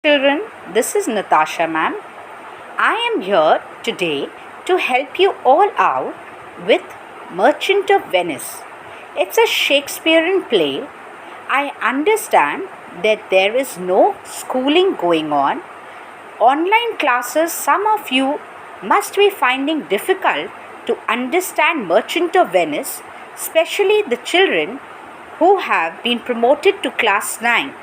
Children, this is Natasha ma'am. I am here today to help you all out with Merchant of Venice. It's a Shakespearean play. I understand that there is no schooling going on. Online classes, some of you must be finding difficult to understand Merchant of Venice, especially the children who have been promoted to class 9.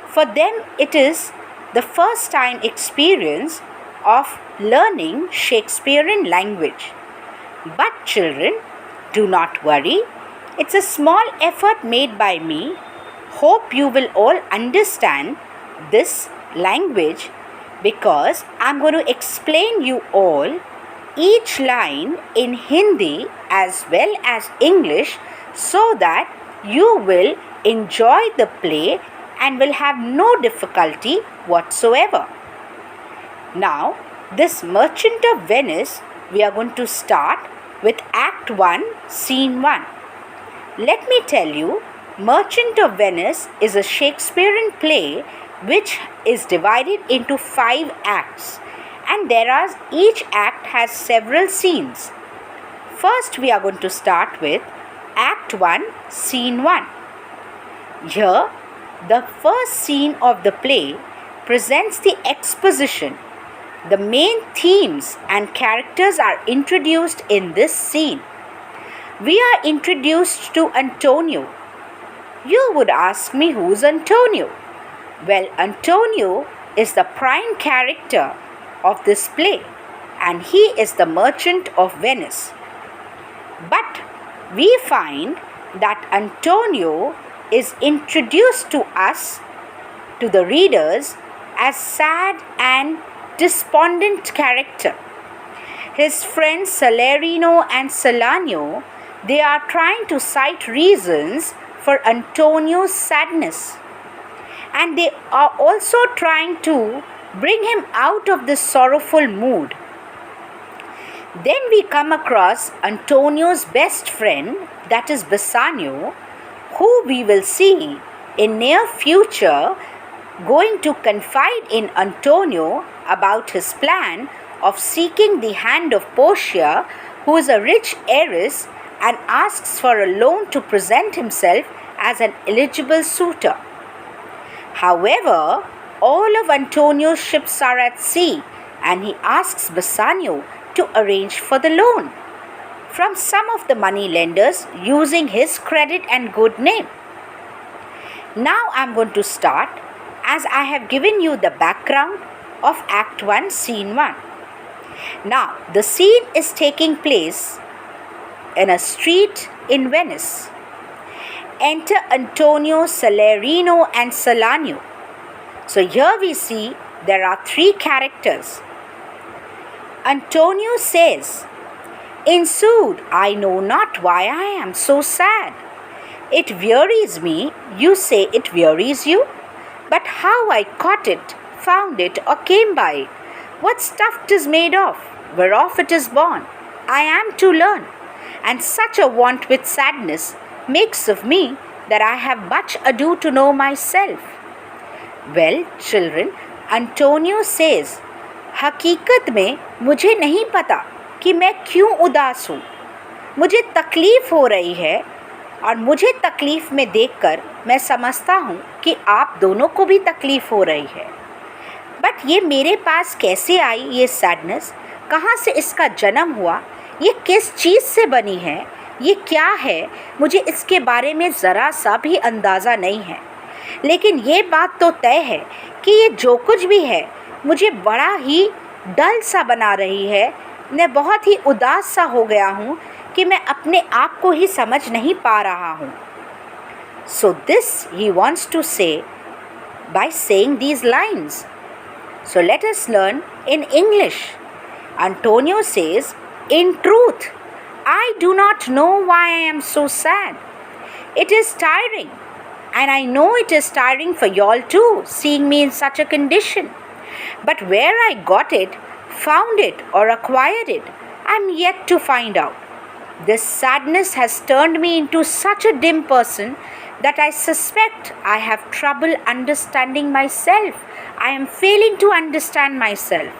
For them, it is the first time experience of learning Shakespearean language. But children, do not worry. It's a small effort made by me. Hope you will all understand this language because I'm going to explain you all each line in Hindi as well as English so that you will enjoy the play and will have no difficulty whatsoever. Now, this Merchant of Venice, we are going to start with Act 1, Scene 1. Let me tell you, Merchant of Venice is a Shakespearean play which is divided into 5 acts, and each act has several scenes. First, we are going to start with Act 1, Scene 1. Here, the first scene of the play presents the exposition. The main themes and characters are introduced in this scene. We are introduced to Antonio. You would ask me, who's Antonio? Well, Antonio is the prime character of this play, and he is the Merchant of Venice. But we find that Antonio is introduced to us, to the readers, as sad and despondent character. His friends Salarino and Salanio, they are trying to cite reasons for Antonio's sadness. And they are also trying to bring him out of this sorrowful mood. Then we come across Antonio's best friend, that is Bassanio, who we will see in near future going to confide in Antonio about his plan of seeking the hand of Portia, who is a rich heiress, and asks for a loan to present himself as an eligible suitor. However, all of Antonio's ships are at sea, and he asks Bassanio to arrange for the loan from some of the money lenders using his credit and good name. Now I am going to start as I have given you the background of Act 1, Scene 1. Now the scene is taking place in a street in Venice. Enter Antonio, Salarino and Salanio. So here we see there are 3 characters. Antonio says, "In sooth, I know not why I am so sad. It wearies me, you say it wearies you? But how I caught it, found it, or came by it, what stuff 'tis made of, whereof it is born, I am to learn. And such a want with sadness makes of me that I have much ado to know myself." Well, children, Antonio says, हकीकत में मुझे नहीं पता कि मैं क्यों उदास हूँ. मुझे तकलीफ़ हो रही है और मुझे तकलीफ़ में देखकर मैं समझता हूँ कि आप दोनों को भी तकलीफ़ हो रही है. बट ये मेरे पास कैसे आई ये सैडनेस? कहाँ से इसका जन्म हुआ? ये किस चीज़ से बनी है? ये क्या है? मुझे इसके बारे में ज़रा सा भी अंदाज़ा नहीं है. लेकिन ये बात तो तय है कि ये जो कुछ भी है मुझे बड़ा ही डल सा बना रही है. मैं बहुत ही उदास सा हो गया हूँ कि मैं अपने आप को ही समझ नहीं पा रहा हूँ. So this he wants to say by saying these lines. So let us learn in English. Antonio says, "In truth, I do not know why I am so sad. It is tiring, and I know it is tiring for y'all too, seeing me in such a condition. But where I got it, found it, or acquired it, I am yet to find out. This sadness has turned me into such a dim person that I suspect I have trouble understanding myself. I am failing to understand myself.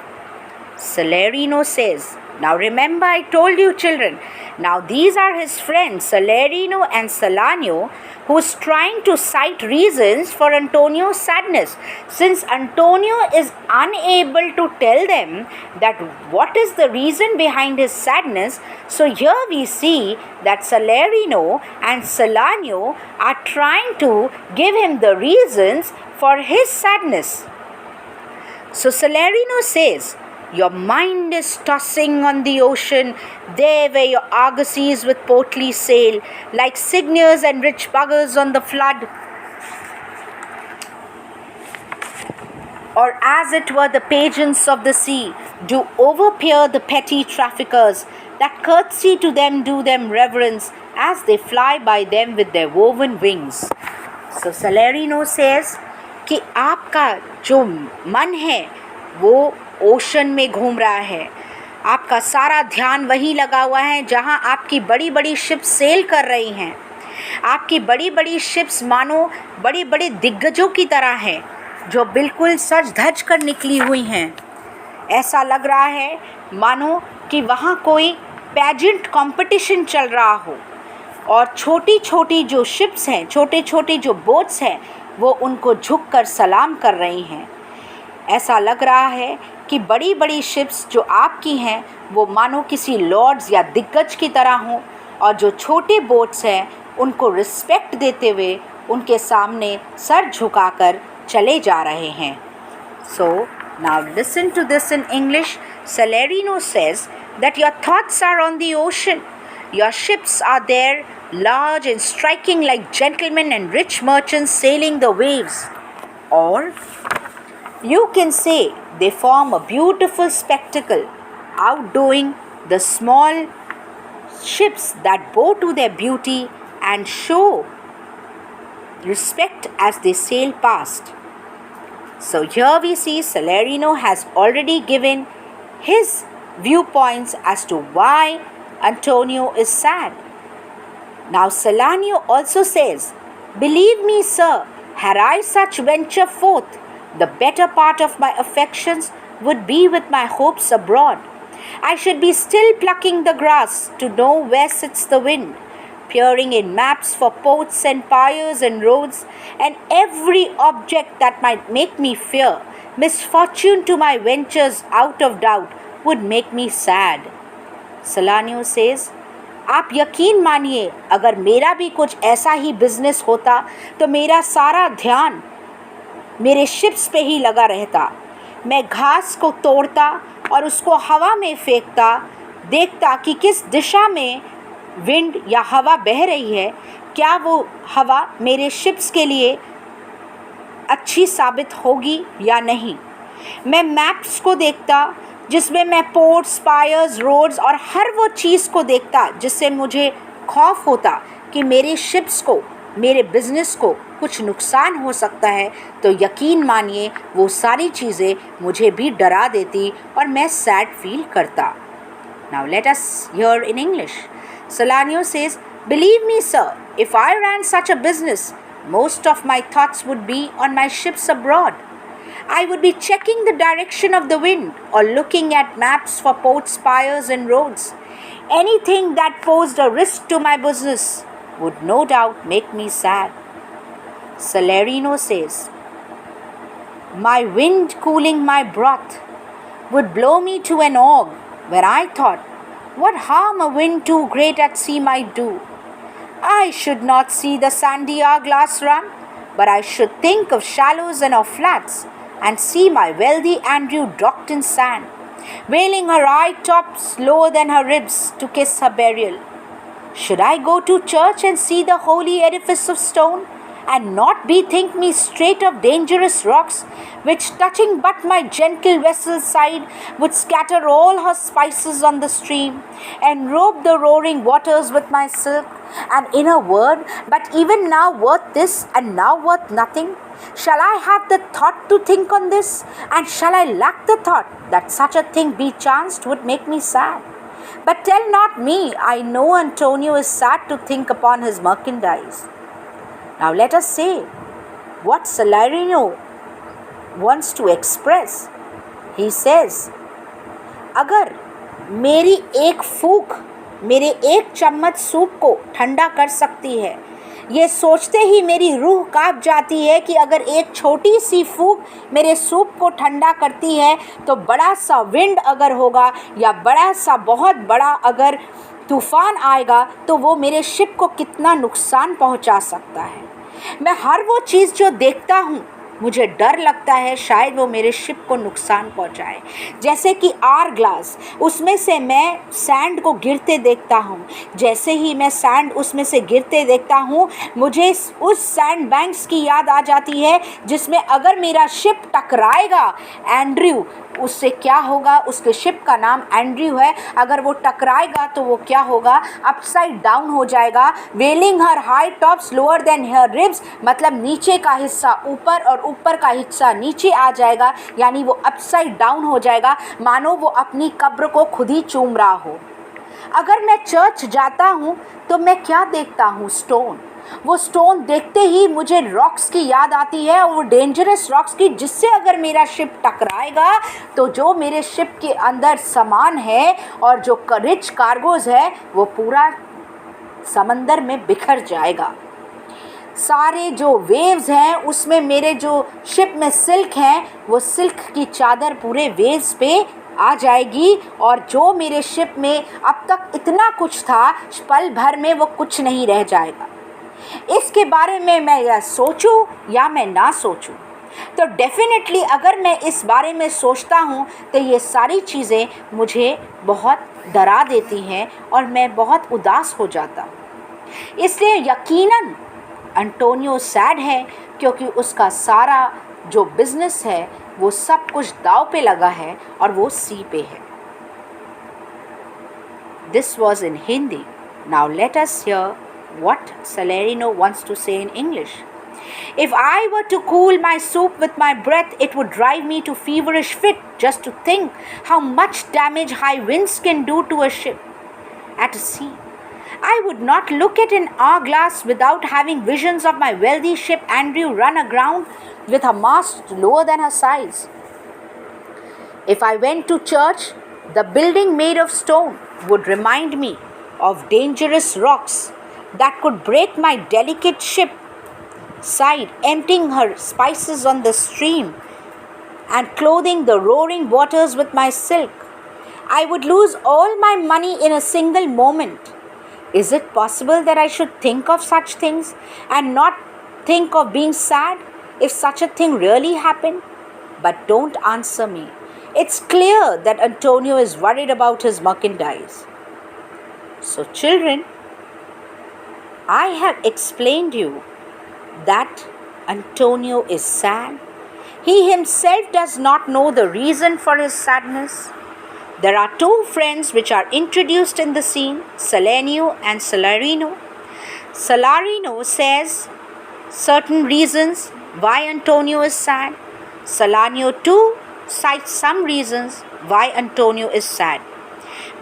Salerino says, now remember I told you children, now these are his friends Salerino and Salanio, who is trying to cite reasons for Antonio's sadness. Since Antonio is unable to tell them that what is the reason behind his sadness, so here we see that Salerino and Salanio are trying to give him the reasons for his sadness. So Salerino says, your mind is tossing on the ocean, there where your argosies with portly sail, like cygnets and rich buggers on the flood. Or as it were the pageants of the sea, do overpeer the petty traffickers, that curtsy to them do them reverence, as they fly by them with their woven wings. So Salerino says कि आपका जो मन है वो ocean में घूम रहा है, आपका सारा ध्यान वहीं लगा हुआ है जहां आपकी बड़ी बड़ी शिप्स सेल कर रही हैं। आपकी बड़ी बड़ी शिप्स मानो बड़े बड़े दिग्गजों की तरह हैं जो बिल्कुल सज धज कर निकली हुई हैं। ऐसा लग रहा है मानो कि वहाँ कोई पैजेंट कंपटीशन चल रहा हो और छोटी छोटी जो शिप्स हैं, छोटे छोटे जो बोट्स हैं, वो उनको झुक कर सलाम कर रही हैं। ऐसा लग रहा है कि बड़ी बड़ी शिप्स जो आपकी हैं वो मानो किसी लॉर्ड्स या दिग्गज की तरह हों और जो छोटे बोट्स हैं उनको रिस्पेक्ट देते हुए उनके सामने सर झुकाकर चले जा रहे हैं। So now listen to this in English. Salerino says that your thoughts are on the ocean. Your ships are there, large and striking like gentlemen and rich merchants sailing the waves. Or you can say they form a beautiful spectacle, outdoing the small ships that bow to their beauty and show respect as they sail past. So here we see Salerino has already given his viewpoints as to why Antonio is sad. Now Salanio also says, believe me, sir, had I such venture forth, the better part of my affections would be with my hopes abroad. I should be still plucking the grass to know where sits the wind, peering in maps for ports and piers and roads, and every object that might make me fear misfortune to my ventures out of doubt would make me sad. Salanio says, आप यकीन मानिए अगर मेरा भी कुछ ऐसा ही business होता तो मेरा सारा ध्यान मेरे शिप्स पे ही लगा रहता। मैं घास को तोड़ता और उसको हवा में फेंकता, देखता कि किस दिशा में विंड या हवा बह रही है, क्या वो हवा मेरे शिप्स के लिए अच्छी साबित होगी या नहीं। मैं मैप्स को देखता जिसमें मैं पोर्ट्स, पायर्स, रोड्स और हर वो चीज़ को देखता जिससे मुझे खौफ होता कि मेरे शिप्स को, मेरे बिजनेस को कुछ नुकसान हो सकता है, तो यकीन मानिए वो सारी चीज़ें मुझे भी डरा देती और मैं सैड फील करता। Now let us hear in English. Salanio says, believe me, sir, if I ran such a business, most of my thoughts would be on my ships abroad. I would be checking the direction of the wind or looking at maps for ports, piers and roads. Anything that posed a risk to my business would no doubt make me sad. Salerino says, my wind cooling my broth would blow me to an org where I thought, what harm a wind too great at sea might do. I should not see the sandy hourglass run, but I should think of shallows and of flats, and see my wealthy Andrew docked in sand, wailing her eye tops lower than her ribs to kiss her burial. Should I go to church and see the holy edifice of stone, and not bethink me straight of dangerous rocks, which touching but my gentle vessel's side would scatter all her spices on the stream, and robe the roaring waters with my silk, and in a word, but even now worth this and now worth nothing? Shall I have the thought to think on this, and shall I lack the thought that such a thing be chanced would make me sad? But tell not me, I know Antonio is sad to think upon his merchandise. Now let us say what Salarino wants to express. He says, अगर मेरी एक फूंक मेरे एक चम्मच soup को ठंडा कर सकती है, ये सोचते ही मेरी रूह कांप जाती है कि अगर एक छोटी सी फूंक मेरे सूप को ठंडा करती है तो बड़ा सा विंड अगर होगा या बड़ा सा बहुत बड़ा अगर तूफान आएगा तो वो मेरे शिप को कितना नुकसान पहुंचा सकता है। मैं हर वो चीज़ जो देखता हूँ मुझे डर लगता है शायद वो मेरे शिप को नुकसान पहुंचाए। जैसे कि आर ग्लास, उसमें से मैं सैंड को गिरते देखता हूँ। जैसे ही मैं सैंड उसमें से गिरते देखता हूँ मुझे उस सैंड बैंक्स की याद आ जाती है जिसमें अगर मेरा शिप टकराएगा, एंड्रयू, उससे क्या होगा, उसके शिप का नाम एंड्रयू है, अगर वो टकराएगा तो वो क्या होगा, अपसाइड डाउन हो जाएगा। वेलिंग हर हाई टॉप्स लोअर देन हर रिब्स, मतलब नीचे का हिस्सा ऊपर और ऊपर का हिस्सा नीचे आ जाएगा, यानी वो अपसाइड डाउन हो जाएगा, मानो वो अपनी कब्र को खुद ही चूम रहा हो। अगर मैं चर्च जाता हूँ तो मैं क्या देखता हूँ, स्टोन। वो स्टोन देखते ही मुझे रॉक्स की याद आती है, और वो डेंजरस रॉक्स की, जिससे अगर मेरा शिप टकराएगा तो जो मेरे शिप के अंदर सामान है और जो रिच कार्गोज है वो पूरा समंदर में बिखर जाएगा। सारे जो वेव्स हैं उसमें मेरे जो शिप में सिल्क हैं वो सिल्क की चादर पूरे वेव्स पे आ जाएगी, और जो मेरे शिप में अब तक इतना कुछ था पल भर में वो कुछ नहीं रह जाएगा। इसके बारे में मैं या सोचूं या मैं ना सोचूं, तो डेफिनेटली अगर मैं इस बारे में सोचता हूँ तो ये सारी चीज़ें मुझे बहुत डरा देती हैं और मैं बहुत उदास हो जाता हूँ। इसलिए यकीनन एंटोनियो सैड है, क्योंकि उसका सारा जो बिजनेस है वो सब कुछ दाव पे लगा है और वो सी पे है। This was in Hindi. Now let us here what Salarino wants to say in English. If I were to cool my soup with my breath, it would drive me to feverish fit just to think how much damage high winds can do to a ship at sea. I would not look at an hourglass without having visions of my wealthy ship Andrew run aground with her mast lower than her size. If I went to church, the building made of stone would remind me of dangerous rocks that could break my delicate ship side, emptying her spices on the stream and clothing the roaring waters with my silk. I would lose all my money in a single moment. Is it possible that I should think of such things and not think of being sad if such a thing really happened? But don't answer me. It's clear that Antonio is worried about his merchandise. So children, I have explained you that Antonio is sad. He himself does not know the reason for his sadness. There are two friends which are introduced in the scene, Salarino and Salarino. Salarino says certain reasons why Antonio is sad. Salarino too cites some reasons why Antonio is sad.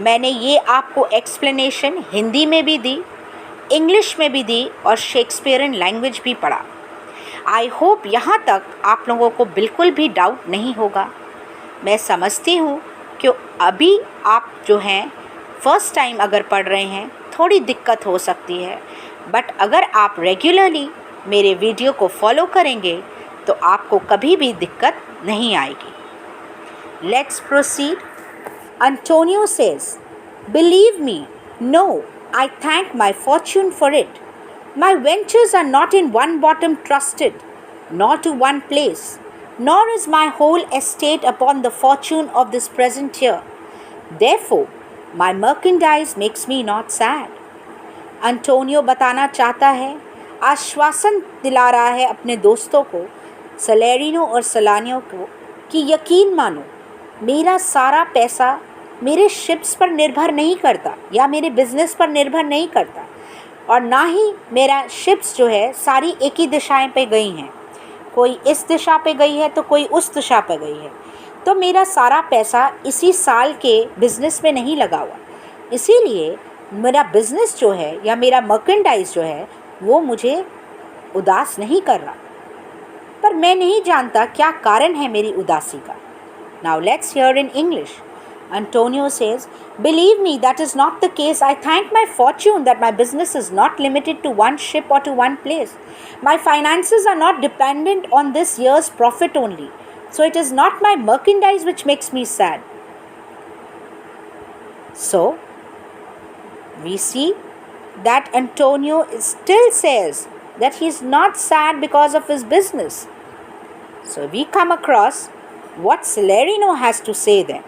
मैंने ये आपको explanation Hindi में भी दी, English में भी दी और Shakespearean language भी पढ़ा। आई होप यहाँ तक आप लोगों को बिल्कुल भी डाउट नहीं होगा। मैं समझती हूँ कि अभी आप जो हैं फर्स्ट टाइम अगर पढ़ रहे हैं थोड़ी दिक्कत हो सकती है, बट अगर आप रेगुलरली मेरे वीडियो को फॉलो करेंगे तो आपको कभी भी दिक्कत नहीं आएगी। Let's proceed. Antonio says, "Believe me, no, I thank my fortune for it. My ventures are not in one bottom trusted, nor to one place, nor is my whole estate upon the fortune of this present year. Therefore, my merchandise makes me not sad." Antonio बताना चाहता है, आश्वासन दिला रहा है अपने दोस्तों को, सलेरिनो और सलानियो को, कि यकीन मानो मेरा सारा पैसा मेरे शिप्स पर निर्भर नहीं करता या मेरे बिजनेस पर निर्भर नहीं करता, और ना ही मेरा शिप्स जो है सारी एक ही दिशाएं पे गई हैं, कोई इस दिशा पे गई है तो कोई उस दिशा पे गई है। तो मेरा सारा पैसा इसी साल के बिज़नेस में नहीं लगा हुआ, इसीलिए मेरा बिज़नेस जो है या मेरा मर्केंडाइज जो है वो मुझे उदास नहीं कर रहा, पर मैं नहीं जानता क्या कारण है मेरी उदासी का. Now let's hear in English. Antonio says, "Believe me, that is not the case. I thank my fortune that my business is not limited to one ship or to one place. My finances are not dependent on this year's profit only. So it is not my merchandise which makes me sad." So, we see that Antonio still says that he is not sad because of his business. So, we come across what Celerino has to say then.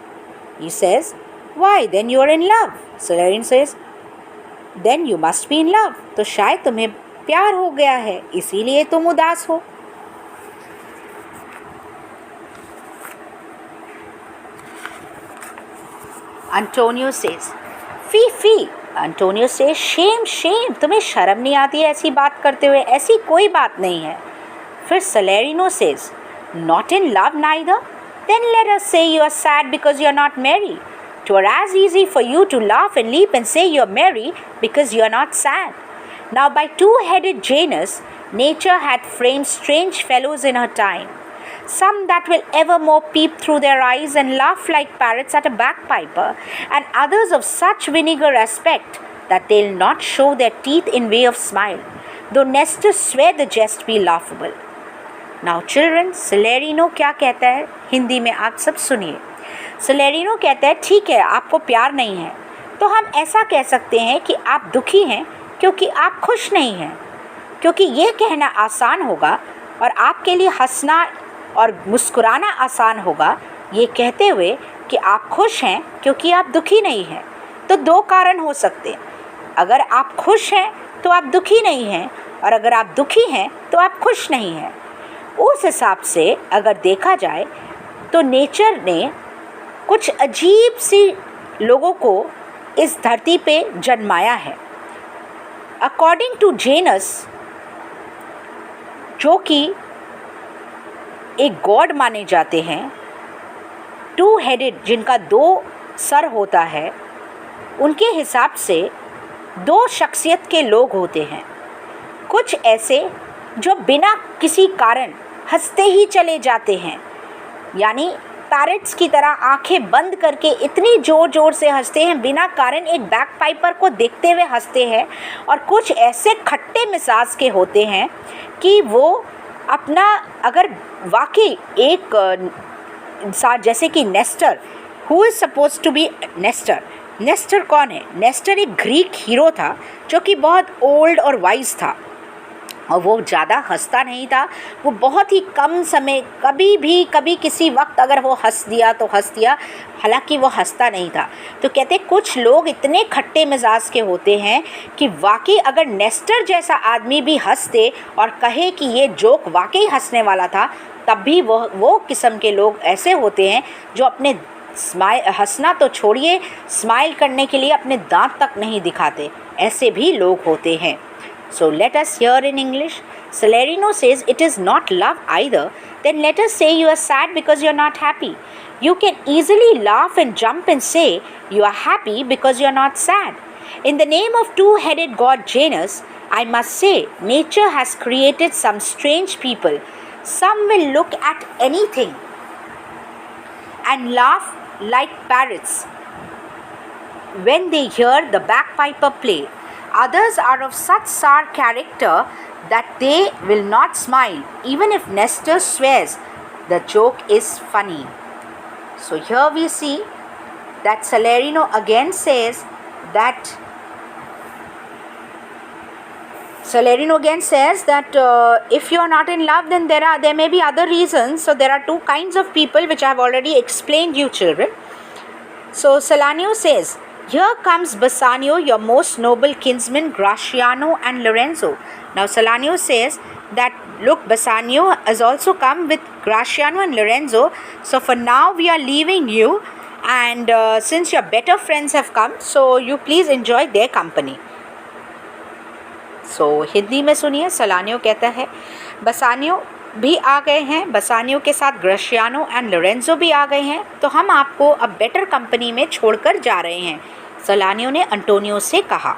He says, "Why, then you are in love." Celerino says, "Then you must be in love." तो शायद तुम्हें प्यार हो गया है, इसीलिए तुम उदास हो. Antonio says, "Fee." Antonio says, "Shame. तुम्हें शर्म नहीं आती है ऐसी बात करते हुए? ऐसी कोई बात नहीं है." फिर Celerino says, "Not in love neither? Then let us say you are sad because you are not merry. 'Twere as easy for you to laugh and leap and say you are merry because you are not sad." Now by two-headed Janus, nature had framed strange fellows in her time. Some that will evermore peep through their eyes and laugh like parrots at a bagpiper, and others of such vinegar aspect that they'll not show their teeth in way of smile, though Nestor swear the jest be laughable. Now children, Celerino क्या कहता है हिंदी में आप सब सुनिए. Celerino कहता है, ठीक है, आपको प्यार नहीं है, तो हम ऐसा कह सकते हैं कि आप दुखी हैं क्योंकि आप खुश नहीं हैं, क्योंकि ये कहना आसान होगा और आपके लिए हंसना और मुस्कुराना आसान होगा ये कहते हुए कि आप खुश हैं क्योंकि आप दुखी नहीं हैं. तो दो कारण हो सकते हैं. अगर आप खुश हैं तो आप दुखी नहीं हैं, और अगर आप दुखी हैं तो आप खुश नहीं हैं. उस हिसाब से अगर देखा जाए तो नेचर ने कुछ अजीब सी लोगों को इस धरती पे जन्माया है. अकॉर्डिंग टू जेनस, जो कि एक गॉड माने जाते हैं, टू हेडेड जिनका दो सर होता है, उनके हिसाब से दो शख्सियत के लोग होते हैं. कुछ ऐसे जो बिना किसी कारण हंसते ही चले जाते हैं, यानी पैरट्स की तरह आंखें बंद करके इतनी ज़ोर ज़ोर से हंसते हैं, बिना कारण एक बैकपाइपर को देखते हुए हंसते हैं. और कुछ ऐसे खट्टे मिजाज के होते हैं कि वो अपना, अगर वाकई एक इंसान जैसे कि Nestor, who is suppose to be Nestor कौन है? नेस्टर एक ग्रीक हीरो था जो कि बहुत ओल्ड और वाइज था, और वो ज़्यादा हंसता नहीं था. वो बहुत ही कम समय, कभी किसी वक्त अगर वो हंस दिया तो हंस दिया, हालांकि वो हंसता नहीं था. तो कहते कुछ लोग इतने खट्टे मिजाज के होते हैं कि वाकई अगर नेस्टर जैसा आदमी भी हंस दे और कहे कि ये जोक वाकई हंसने वाला था, तब भी वो किस्म के लोग ऐसे होते हैं जो अपने हंसना तो छोड़िए, स्माइल करने के लिए अपने दांत तक नहीं दिखाते. ऐसे भी लोग होते हैं. So let us hear in English. Celerino says it is not love either. Then let us say you are sad because you are not happy. You can easily laugh and jump and say you are happy because you are not sad. In the name of two-headed god Janus, I must say nature has created some strange people. Some will look at anything and laugh like parrots when they hear the bagpiper play. Others are of such sour character that they will not smile, even if Nestor swears the joke is funny. So here we see that Celerino again says that if you are not in love, then there may be other reasons. So there are two kinds of people which I have already explained you children. So Celerino says, "Here comes Bassanio, your most noble kinsmen, Graciano and Lorenzo." Now Celerino says that, look, Bassanio has also come with Graciano and Lorenzo. So for now we are leaving you, and since your better friends have come, so you please enjoy their company. So Hindi में सुनिए. Celerino कहता है, बसानियो भी आ गए हैं, बसानियो के साथ ग्रेशियानो and Lorenzo भी आ गए हैं, तो हम आपको अब बेटर कंपनी में छोड़कर जा रहे हैं. Celerino ने अंटोनियो से कहा.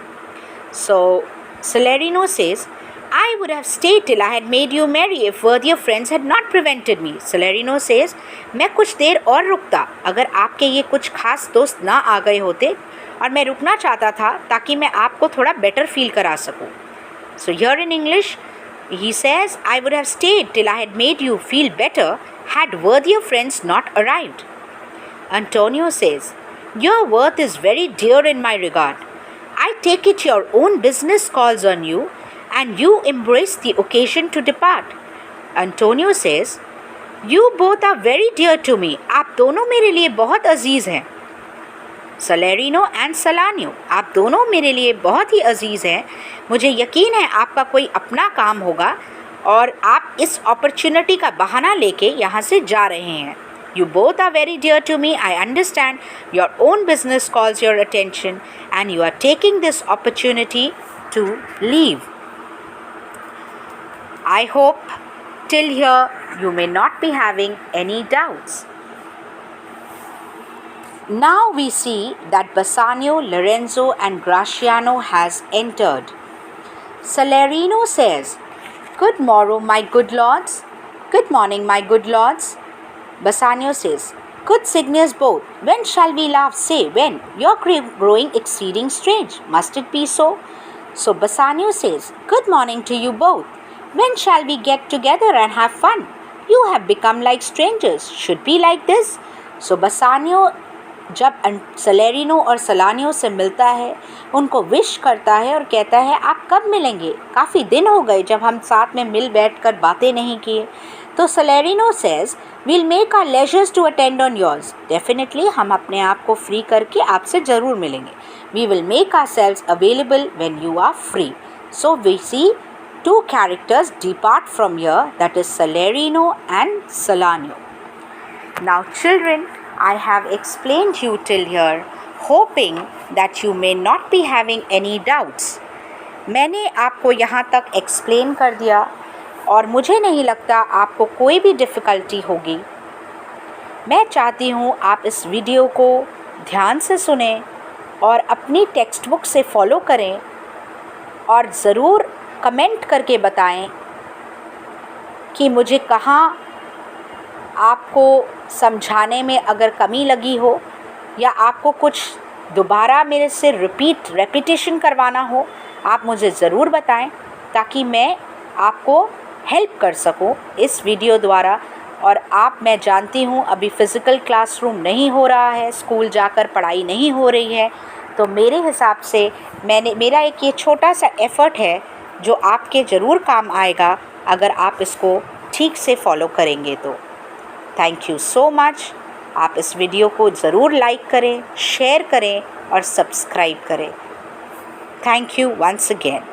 So Celerino says, I would have stayed till I had made you merry if worthier friends had not prevented me. Celerino says, मैं कुछ देर और रुकता अगर आपके ये कुछ खास दोस्त ना आ गए होते, और मैं रुकना चाहता था ताकि मैं आपको थोड़ा बेटर फील करा सकूं. So here in English, he says, I would have stayed till I had made you feel better had worthier friends not arrived. Antonio says, your worth is very dear in my regard. I take it your own business calls on you, and you embrace the occasion to depart. Antonio says, you both are very dear to me. आप दोनों मेरे लिए बहुत अजीज़ हैं. Salerino and Salanio, आप दोनों मेरे लिए बहुत ही अजीज़ हैं. मुझे यकीन है आपका कोई अपना काम होगा और आप इस अपॉर्चुनिटी का बहाना लेके यहाँ से जा रहे हैं. You both are very dear to me. I understand your own business calls your attention and you are taking this opportunity to leave. I hope till here you may not be having any doubts. Now we see that Bassanio, Lorenzo and Graciano has entered. Salerino says, Good morrow, my good lords. Good morning, my good lords. Bassanio says, Good signors both. When shall we laugh? Say, when? You're growing exceeding strange. Must it be so? So Bassanio says, Good morning to you both. When shall we get together and have fun? You have become like strangers. Should be like this? So Bassanio जब सलेरिनो और सलानियो से मिलता है, उनको wish करता है और कहता है आप कब मिलेंगे, काफ़ी दिन हो गए जब हम साथ में मिल बैठकर बातें नहीं किए. तो सलेरिनो says we'll make our leisures to attend on yours. Definitely हम अपने आप को फ्री करके आपसे ज़रूर मिलेंगे. We will make ourselves available when you are free. So we see two characters depart from here, that is Salerino and Salanio. Now children, I have explained you till here, hoping that you may not be having any doubts. मैंने आपको यहाँ तक explain कर दिया और मुझे नहीं लगता आपको कोई भी difficulty होगी. मैं चाहती हूँ आप इस वीडियो को ध्यान से सुनें और अपनी टेक्स्ट बुक से फॉलो करें और ज़रूर कमेंट करके बताएं कि मुझे कहाँ आपको समझाने में अगर कमी लगी हो या आपको कुछ दोबारा मेरे से रेपिटेशन करवाना हो. आप मुझे ज़रूर बताएं ताकि मैं आपको हेल्प कर सकूं इस वीडियो द्वारा. और मैं जानती हूं अभी फ़िज़िकल क्लासरूम नहीं हो रहा है, स्कूल जाकर पढ़ाई नहीं हो रही है, तो मेरे हिसाब से मेरा एक ये छोटा सा एफ़र्ट है जो आपके ज़रूर काम आएगा अगर आप इसको ठीक से फॉलो करेंगे तो. Thank you so much. आप इस वीडियो को ज़रूर लाइक करें, शेयर करें और सब्सक्राइब करें. Thank you once again.